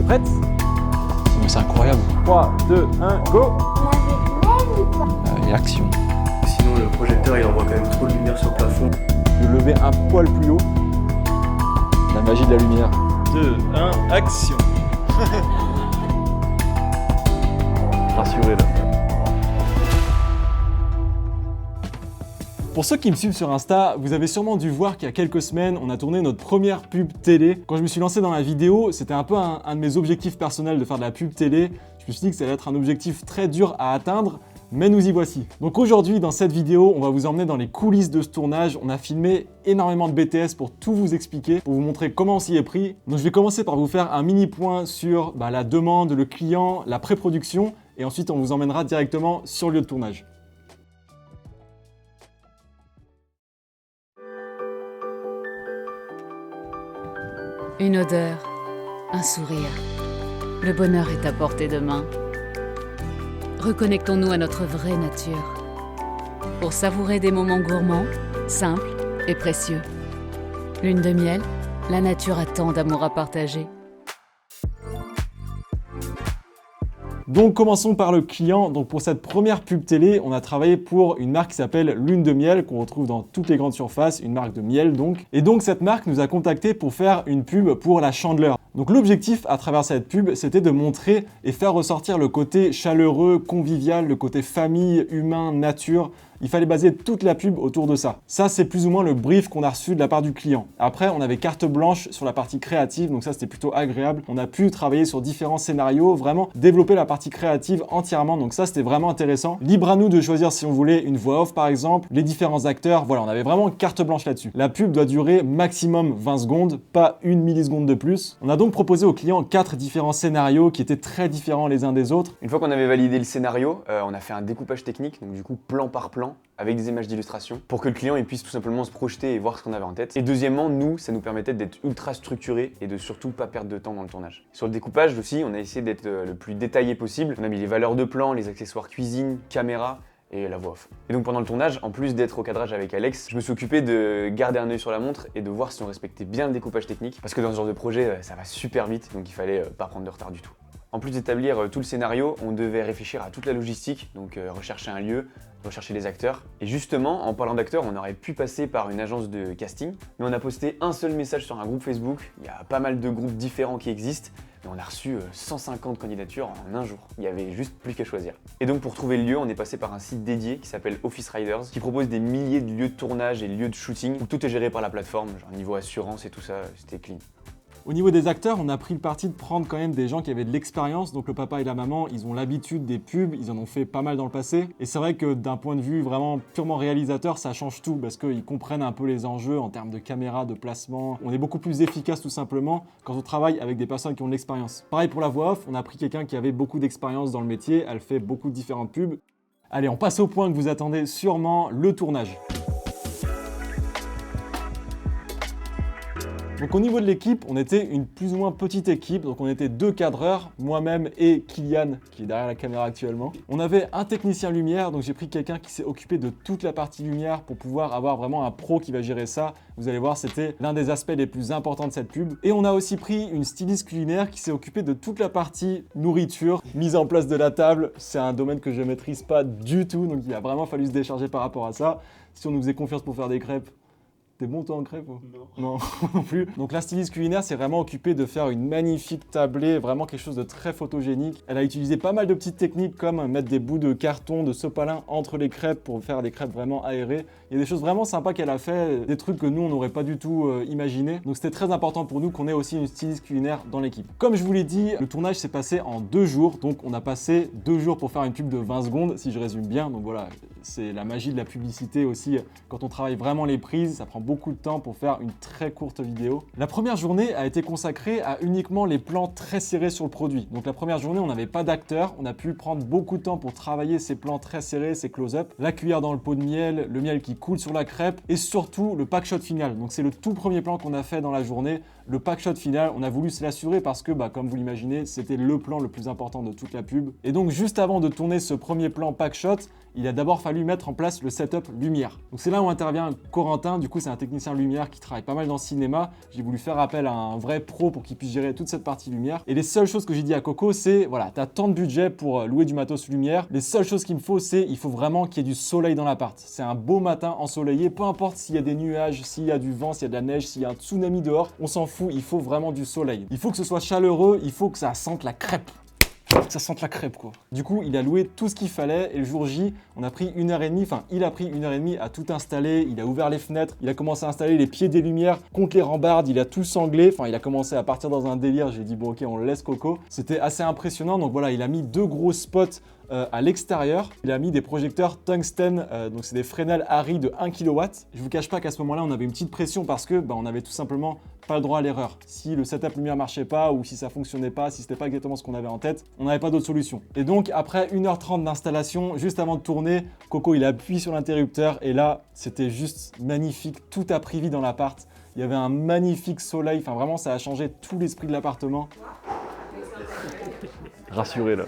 Prête? Mais c'est incroyable. 3, 2, 1, go! Et action. Sinon le projecteur il envoie quand même trop de lumière sur le plafond. De lever un poil plus haut. La magie de la lumière. 2, 1, action. Rassuré là. Pour ceux qui me suivent sur Insta, vous avez sûrement dû voir qu'il y a quelques semaines, on a tourné notre première pub télé. Quand je me suis lancé dans la vidéo, c'était un peu un de mes objectifs personnels de faire de la pub télé. Je me suis dit que ça allait être un objectif très dur à atteindre, mais nous y voici. Donc aujourd'hui, dans cette vidéo, on va vous emmener dans les coulisses de ce tournage. On a filmé énormément de BTS pour tout vous expliquer, pour vous montrer comment on s'y est pris. Donc je vais commencer par vous faire un mini point sur la demande, le client, la pré-production, et ensuite on vous emmènera directement sur le lieu de tournage. Une odeur, un sourire. Le bonheur est à portée de main. Reconnectons-nous à notre vraie nature pour savourer des moments gourmands, simples et précieux. Lune de miel, la nature a tant d'amour à partager. Donc commençons par le client. Donc pour cette première pub télé, on a travaillé pour une marque qui s'appelle Lune de miel, qu'on retrouve dans toutes les grandes surfaces, une marque de miel donc. Et donc cette marque nous a contacté pour faire une pub pour la Chandeleur. Donc l'objectif à travers cette pub, c'était de montrer et faire ressortir le côté chaleureux, convivial, le côté famille, humain, nature. Il fallait baser toute la pub autour de ça. Ça, c'est plus ou moins le brief qu'on a reçu de la part du client. Après, on avait carte blanche sur la partie créative, donc ça, c'était plutôt agréable. On a pu travailler sur différents scénarios, vraiment développer la partie créative entièrement, donc ça, c'était vraiment intéressant. Libre à nous de choisir si on voulait une voix off, par exemple, les différents acteurs. Voilà, on avait vraiment carte blanche là-dessus. La pub doit durer maximum 20 secondes, pas une milliseconde de plus. On a donc proposé au client 4 différents scénarios qui étaient très différents les uns des autres. Une fois qu'on avait validé le scénario, on a fait un découpage technique, donc du coup plan par plan, avec des images d'illustration, pour que le client il puisse tout simplement se projeter et voir ce qu'on avait en tête. Et deuxièmement, nous, ça nous permettait d'être ultra structurés et de surtout pas perdre de temps dans le tournage. Sur le découpage aussi, on a essayé d'être le plus détaillé possible. On a mis les valeurs de plan, les accessoires cuisine, caméra, et la voix off. Et donc pendant le tournage, en plus d'être au cadrage avec Alex, je me suis occupé de garder un œil sur la montre et de voir si on respectait bien le découpage technique, parce que dans ce genre de projet, ça va super vite, donc il fallait pas prendre de retard du tout. En plus d'établir tout le scénario, on devait réfléchir à toute la logistique, donc rechercher un lieu, rechercher les acteurs. Et justement, en parlant d'acteurs, on aurait pu passer par une agence de casting, mais on a posté un seul message sur un groupe Facebook. Il y a pas mal de groupes différents qui existent, mais on a reçu 150 candidatures en un jour. Il y avait juste plus qu'à choisir. Et donc pour trouver le lieu, on est passé par un site dédié qui s'appelle Office Riders, qui propose des milliers de lieux de tournage et lieux de shooting, où tout est géré par la plateforme, genre niveau assurance et tout ça, c'était clean. Au niveau des acteurs, on a pris le parti de prendre quand même des gens qui avaient de l'expérience. Donc le papa et la maman, ils ont l'habitude des pubs, ils en ont fait pas mal dans le passé. Et c'est vrai que d'un point de vue vraiment purement réalisateur, ça change tout parce qu'ils comprennent un peu les enjeux en termes de caméra, de placement. On est beaucoup plus efficace tout simplement quand on travaille avec des personnes qui ont de l'expérience. Pareil pour la voix off, on a pris quelqu'un qui avait beaucoup d'expérience dans le métier, elle fait beaucoup de différentes pubs. Allez, on passe au point que vous attendez sûrement, le tournage. Donc au niveau de l'équipe, on était une plus ou moins petite équipe, donc on était 2 cadreurs, moi-même et Kylian, qui est derrière la caméra actuellement. On avait un technicien lumière, donc j'ai pris quelqu'un qui s'est occupé de toute la partie lumière pour pouvoir avoir vraiment un pro qui va gérer ça. Vous allez voir, c'était l'un des aspects les plus importants de cette pub. Et on a aussi pris une styliste culinaire qui s'est occupée de toute la partie nourriture, mise en place de la table. C'est un domaine que je ne maîtrise pas du tout, donc il a vraiment fallu se décharger par rapport à ça. Si on nous faisait confiance pour faire des crêpes, t'es bon toi en crêpes? Non, non plus. Donc la styliste culinaire s'est vraiment occupée de faire une magnifique tablée, vraiment quelque chose de très photogénique. Elle a utilisé pas mal de petites techniques comme mettre des bouts de carton, de sopalin entre les crêpes pour faire des crêpes vraiment aérées. Il y a des choses vraiment sympas qu'elle a fait, des trucs que nous on n'aurait pas du tout imaginé. Donc c'était très important pour nous qu'on ait aussi une styliste culinaire dans l'équipe. Comme je vous l'ai dit, le tournage s'est passé en 2 jours. Donc on a passé 2 jours pour faire une pub de 20 secondes, si je résume bien. Donc voilà, c'est la magie de la publicité aussi. Quand on travaille vraiment les prises, ça prend beaucoup de temps pour faire une très courte vidéo. La première journée a été consacrée à uniquement les plans très serrés sur le produit. Donc la première journée, on n'avait pas d'acteurs, on a pu prendre beaucoup de temps pour travailler ces plans très serrés, ces close-up, la cuillère dans le pot de miel, le miel qui coule sur la crêpe et surtout le pack shot final. Donc c'est le tout premier plan qu'on a fait dans la journée. Le pack shot final, on a voulu se l'assurer parce que, comme vous l'imaginez, c'était le plan le plus important de toute la pub. Et donc juste avant de tourner ce premier plan pack shot, il a d'abord fallu mettre en place le setup lumière. Donc c'est là où intervient Corentin, du coup c'est un technicien lumière qui travaille pas mal dans le cinéma. J'ai voulu faire appel à un vrai pro pour qu'il puisse gérer toute cette partie lumière. Et les seules choses que j'ai dit à Coco, c'est voilà, t'as tant de budget pour louer du matos lumière. Les seules choses qu'il me faut, c'est il faut vraiment qu'il y ait du soleil dans l'appart. C'est un beau matin ensoleillé, peu importe s'il y a des nuages, s'il y a du vent, s'il y a de la neige, s'il y a un tsunami dehors, on s'en fout, il faut vraiment du soleil. Il faut que ce soit chaleureux, il faut que ça sente la crêpe. Ça sente la crêpe quoi. Du coup, il a loué tout ce qu'il fallait et le jour J, on a pris 1h30, enfin il a pris 1h30 à tout installer, il a ouvert les fenêtres, il a commencé à installer les pieds des lumières contre les rambardes, il a tout sanglé, enfin il a commencé à partir dans un délire, j'ai dit bon ok on le laisse Coco. C'était assez impressionnant, donc voilà, il a mis 2 gros spots à l'extérieur, il a mis des projecteurs tungstène, donc c'est des Fresnel Arri de 1 kW. Je vous cache pas qu'à ce moment-là, on avait une petite pression parce que on avait tout simplement pas le droit à l'erreur. Si le setup lumière marchait pas ou si ça fonctionnait pas, si c'était pas exactement ce qu'on avait en tête, on n'avait pas d'autre solution. Et donc après 1h30 d'installation, juste avant de tourner, Coco il appuie sur l'interrupteur et là c'était juste magnifique, tout a pris vie dans l'appart. Il y avait un magnifique soleil, enfin vraiment ça a changé tout l'esprit de l'appartement. Rassuré là.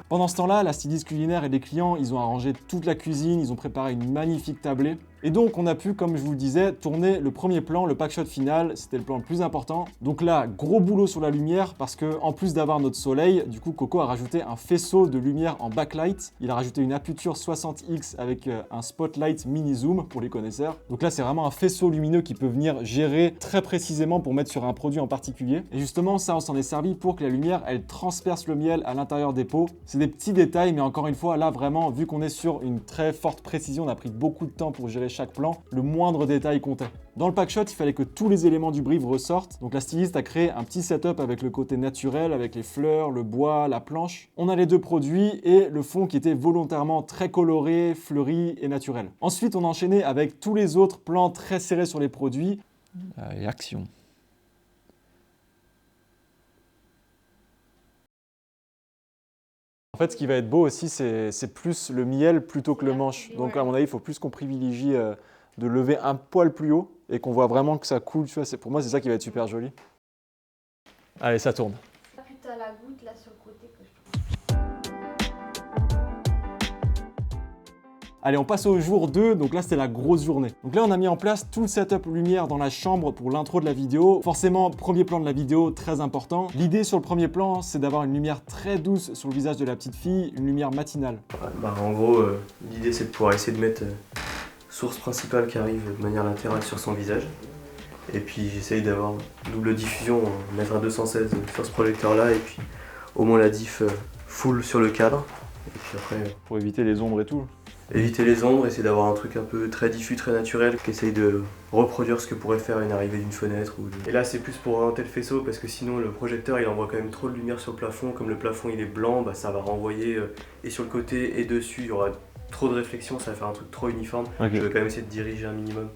Pendant ce temps-là, la styliste culinaire et les clients, ils ont arrangé toute la cuisine, ils ont préparé une magnifique tablée. Et donc, on a pu, comme je vous le disais, tourner le premier plan, le pack shot final. C'était le plan le plus important. Donc là, gros boulot sur la lumière parce que, en plus d'avoir notre soleil, du coup, Coco a rajouté un faisceau de lumière en backlight. Il a rajouté une aputure 60X avec un spotlight mini zoom pour les connaisseurs. Donc là, c'est vraiment un faisceau lumineux qui peut venir gérer très précisément pour mettre sur un produit en particulier. Et justement, ça, on s'en est servi pour que la lumière, elle transperce le miel à l'intérieur des pots. C'est des petits détails, mais encore une fois, là, vraiment, vu qu'on est sur une très forte précision, on a pris beaucoup de temps pour gérer chaque plan, le moindre détail comptait. Dans le pack shot, il fallait que tous les éléments du brief ressortent. Donc la styliste a créé un petit setup avec le côté naturel, avec les fleurs, le bois, la planche. On a les 2 produits et le fond qui était volontairement très coloré, fleuri et naturel. Ensuite, on a enchaîné avec tous les autres plans très serrés sur les produits. Et action. En fait, ce qui va être beau aussi, c'est plus le miel plutôt que le manche. Donc, à mon avis, il faut plus qu'on privilégie de lever un poil plus haut et qu'on voit vraiment que ça coule. Tu vois, pour moi, c'est ça qui va être super joli. Allez, ça tourne. Puis t'as la goutte là sur le côté que je trouve. Allez, on passe au jour 2, donc là c'était la grosse journée. Donc là on a mis en place tout le setup lumière dans la chambre pour l'intro de la vidéo. Forcément, premier plan de la vidéo, très important. L'idée sur le premier plan, c'est d'avoir une lumière très douce sur le visage de la petite fille, une lumière matinale. En gros, l'idée c'est de pouvoir essayer de mettre source principale qui arrive de manière latérale sur son visage. Et puis j'essaye d'avoir double diffusion, mettre un 216 sur ce projecteur là et puis au moins la diff full sur le cadre. Et puis après, Pour éviter les ombres et tout. éviter les ombres, essayer d'avoir un truc un peu très diffus, très naturel, qui essaye de reproduire ce que pourrait faire une arrivée d'une fenêtre. Et là c'est plus pour orienter le faisceau parce que sinon le projecteur il envoie quand même trop de lumière sur le plafond. Comme le plafond il est blanc, ça va renvoyer et sur le côté et dessus il y aura trop de réflexion, ça va faire un truc trop uniforme. Okay. Je vais quand même essayer de diriger un minimum.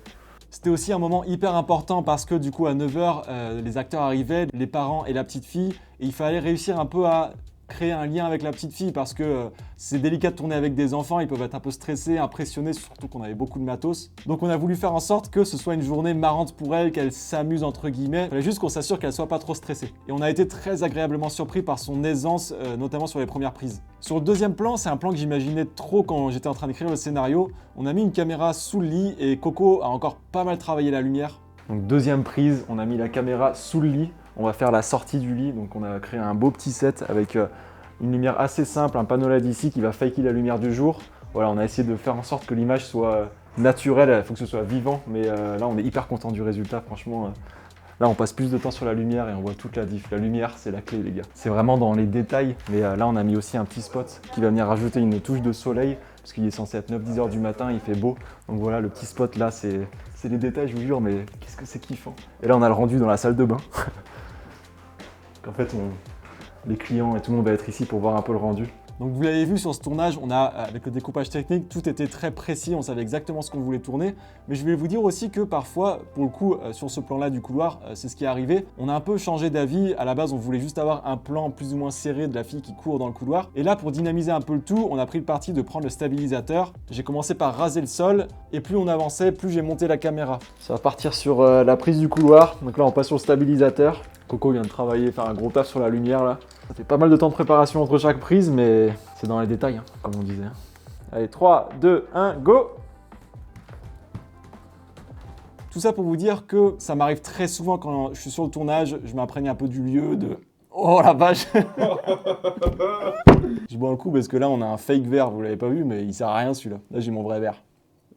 C'était aussi un moment hyper important parce que du coup à 9h, les acteurs arrivaient, les parents et la petite fille, et il fallait réussir un peu à créer un lien avec la petite fille parce que c'est délicat de tourner avec des enfants, ils peuvent être un peu stressés, impressionnés, surtout qu'on avait beaucoup de matos. Donc on a voulu faire en sorte que ce soit une journée marrante pour elle, qu'elle s'amuse entre guillemets. Il fallait juste qu'on s'assure qu'elle soit pas trop stressée. Et on a été très agréablement surpris par son aisance, notamment sur les premières prises. Sur le deuxième plan, c'est un plan que j'imaginais trop quand j'étais en train d'écrire le scénario. On a mis une caméra sous le lit et Coco a encore pas mal travaillé la lumière. Donc deuxième prise, on a mis la caméra sous le lit. On va faire la sortie du lit, donc on a créé un beau petit set avec une lumière assez simple, un panneau LED ici qui va faker la lumière du jour. Voilà, on a essayé de faire en sorte que l'image soit naturelle, il faut que ce soit vivant, mais là on est hyper content du résultat, franchement. Là on passe plus de temps sur la lumière et on voit toute la diff. La lumière c'est la clé les gars. C'est vraiment dans les détails, mais là on a mis aussi un petit spot qui va venir rajouter une touche de soleil, parce qu'il est censé être 9-10 heures du matin, il fait beau. Donc voilà, le petit spot là, c'est les détails, je vous jure, mais qu'est-ce que c'est kiffant. Et là on a le rendu dans la salle de bain. En fait, les clients et tout le monde va être ici pour voir un peu le rendu. Donc vous l'avez vu sur ce tournage, avec le découpage technique, tout était très précis, on savait exactement ce qu'on voulait tourner. Mais je vais vous dire aussi que parfois, pour le coup, sur ce plan-là du couloir, c'est ce qui est arrivé. On a un peu changé d'avis. À la base, on voulait juste avoir un plan plus ou moins serré de la fille qui court dans le couloir. Et là, pour dynamiser un peu le tout, on a pris le parti de prendre le stabilisateur. J'ai commencé par raser le sol, et plus on avançait, plus j'ai monté la caméra. Ça va partir sur la prise du couloir. Donc là, on passe sur le stabilisateur. Coco vient de travailler, faire un gros taf sur la lumière là. Ça fait pas mal de temps de préparation entre chaque prise, mais c'est dans les détails, hein, comme on disait. Allez, 3, 2, 1, go! Tout ça pour vous dire que ça m'arrive très souvent quand je suis sur le tournage, je m'imprègne un peu du lieu, de... Oh la vache. Je bois un coup parce que là on a un fake verre, vous l'avez pas vu, mais il sert à rien celui-là. Là j'ai mon vrai verre.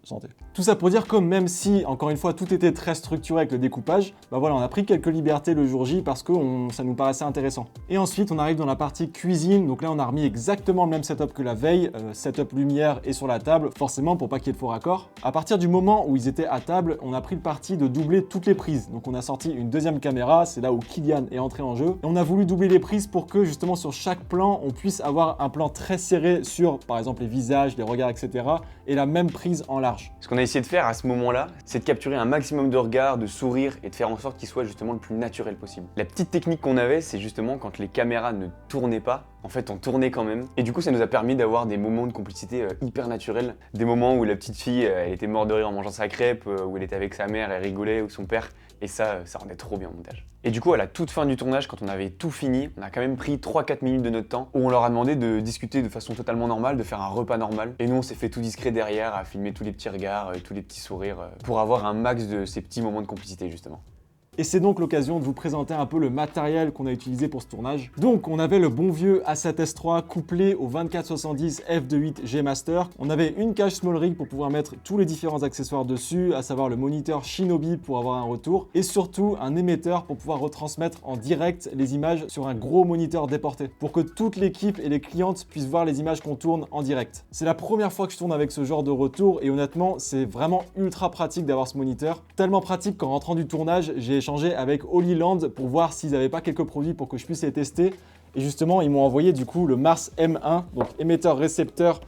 Santé. Tout ça pour dire que même si, encore une fois, tout était très structuré avec le découpage, bah voilà, on a pris quelques libertés le jour J parce que ça nous paraissait intéressant. Et ensuite, on arrive dans la partie cuisine. Donc là, on a remis exactement le même setup que la veille. Setup lumière et sur la table, forcément pour pas qu'il y ait de faux raccords. À partir du moment où ils étaient à table, on a pris le parti de doubler toutes les prises. Donc on a sorti une deuxième caméra, c'est là où Kylian est entré en jeu. Et on a voulu doubler les prises pour que justement sur chaque plan, on puisse avoir un plan très serré sur, par exemple, les visages, les regards, etc. Et la même prise en large. Ce qu'on a essayé de faire à ce moment-là, c'est de capturer un maximum de regards, de sourires et de faire en sorte qu'il soit justement le plus naturel possible. La petite technique qu'on avait, c'est justement quand les caméras ne tournaient pas, en fait on tournait quand même. Et du coup ça nous a permis d'avoir des moments de complicité hyper naturels. Des moments où la petite fille, elle était morte de rire en mangeant sa crêpe, où elle était avec sa mère, elle rigolait, ou son père. Et ça rendait trop bien au montage. Et du coup, à la toute fin du tournage, quand on avait tout fini, on a quand même pris 3-4 minutes de notre temps où on leur a demandé de discuter de façon totalement normale, de faire un repas normal. Et nous, on s'est fait tout discret derrière, à filmer tous les petits regards, tous les petits sourires, pour avoir un max de ces petits moments de complicité, justement. Et c'est donc l'occasion de vous présenter un peu le matériel qu'on a utilisé pour ce tournage. Donc on avait le bon vieux A7S III couplé au 2470 f2.8 G Master. On avait une cage Small Rig pour pouvoir mettre tous les différents accessoires dessus, à savoir le moniteur Shinobi pour avoir un retour, et surtout un émetteur pour pouvoir retransmettre en direct les images sur un gros moniteur déporté, pour que toute l'équipe et les clientes puissent voir les images qu'on tourne en direct. C'est la première fois que je tourne avec ce genre de retour, et honnêtement c'est vraiment ultra pratique d'avoir ce moniteur. Tellement pratique qu'en rentrant du tournage, j'ai échangé avec Holy Land pour voir s'ils n'avaient pas quelques produits pour que je puisse les tester. Et justement, ils m'ont envoyé du coup le Mars M1, donc émetteur-récepteur,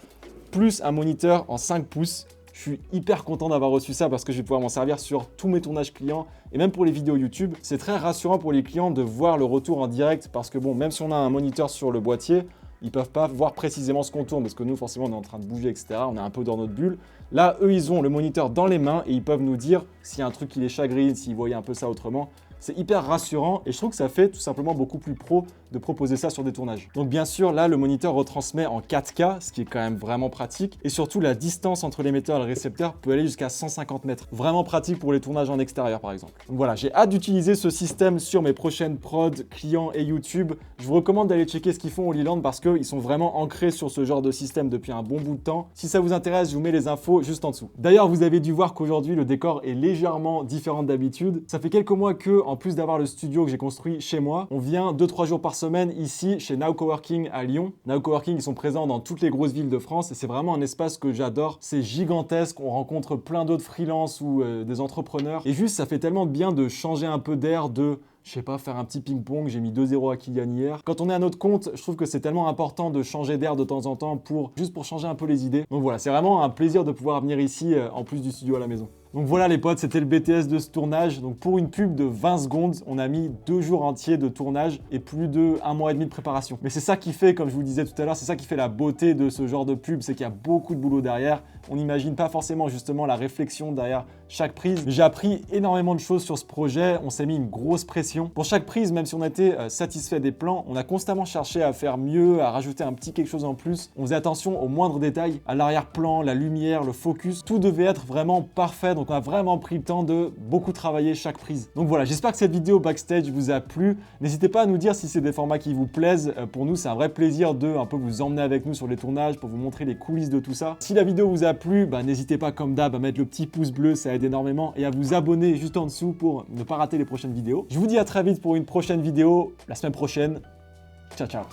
plus un moniteur en 5 pouces. Je suis hyper content d'avoir reçu ça parce que je vais pouvoir m'en servir sur tous mes tournages clients et même pour les vidéos YouTube. C'est très rassurant pour les clients de voir le retour en direct parce que bon, même si on a un moniteur sur le boîtier, ils peuvent pas voir précisément ce qu'on tourne parce que nous, forcément, on est en train de bouger, etc. On est un peu dans notre bulle. Là, eux, ils ont le moniteur dans les mains et ils peuvent nous dire s'il y a un truc qui les chagrine, s'ils voyaient un peu ça autrement. C'est hyper rassurant et je trouve que ça fait tout simplement beaucoup plus pro de proposer ça sur des tournages. Donc bien sûr, là, le moniteur retransmet en 4K, ce qui est quand même vraiment pratique. Et surtout, la distance entre l'émetteur et le récepteur peut aller jusqu'à 150 mètres. Vraiment pratique pour les tournages en extérieur, par exemple. Donc voilà, j'ai hâte d'utiliser ce système sur mes prochaines prods, clients et YouTube. Je vous recommande d'aller checker ce qu'ils font au Holy parce qu'ils sont vraiment ancrés sur ce genre de système depuis un bon bout de temps. Si ça vous intéresse, je vous mets les infos juste en dessous. D'ailleurs, vous avez dû voir qu'aujourd'hui, le décor est légèrement différent d'habitude. Ça fait quelques mois que, en plus d'avoir le studio que j'ai construit chez moi, on vient 2-3 jours par semaine ici chez Now Coworking à Lyon. Now Coworking, ils sont présents dans toutes les grosses villes de France et c'est vraiment un espace que j'adore. C'est gigantesque, on rencontre plein d'autres freelances ou des entrepreneurs. Et juste, ça fait tellement de bien de changer un peu d'air, de... je sais pas, faire un petit ping-pong, j'ai mis 2-0 à Kylian hier. Quand on est à notre compte, je trouve que c'est tellement important de changer d'air de temps en temps juste pour changer un peu les idées. Donc voilà, c'est vraiment un plaisir de pouvoir venir ici en plus du studio à la maison. Donc voilà les potes, c'était le BTS de ce tournage. Donc pour une pub de 20 secondes, on a mis 2 jours entiers de tournage et plus de 1 mois et demi de préparation. Mais c'est ça qui fait, comme je vous le disais tout à l'heure, c'est ça qui fait la beauté de ce genre de pub, c'est qu'il y a beaucoup de boulot derrière. On n'imagine pas forcément justement la réflexion derrière chaque prise. J'ai appris énormément de choses sur ce projet, on s'est mis une grosse pression. Pour chaque prise, même si on était satisfait des plans, on a constamment cherché à faire mieux, à rajouter un petit quelque chose en plus. On faisait attention aux moindres détails, à l'arrière-plan, la lumière, le focus. Tout devait être vraiment parfait, donc on a vraiment pris le temps de beaucoup travailler chaque prise. Donc voilà, j'espère que cette vidéo backstage vous a plu. N'hésitez pas à nous dire si c'est des formats qui vous plaisent. Pour nous, c'est un vrai plaisir de un peu vous emmener avec nous sur les tournages pour vous montrer les coulisses de tout ça. Si la vidéo vous a plu, n'hésitez pas comme d'hab à mettre le petit pouce bleu, ça aide énormément, et à vous abonner juste en dessous pour ne pas rater les prochaines vidéos. Je vous dis à très vite pour une prochaine vidéo, la semaine prochaine. Ciao, ciao.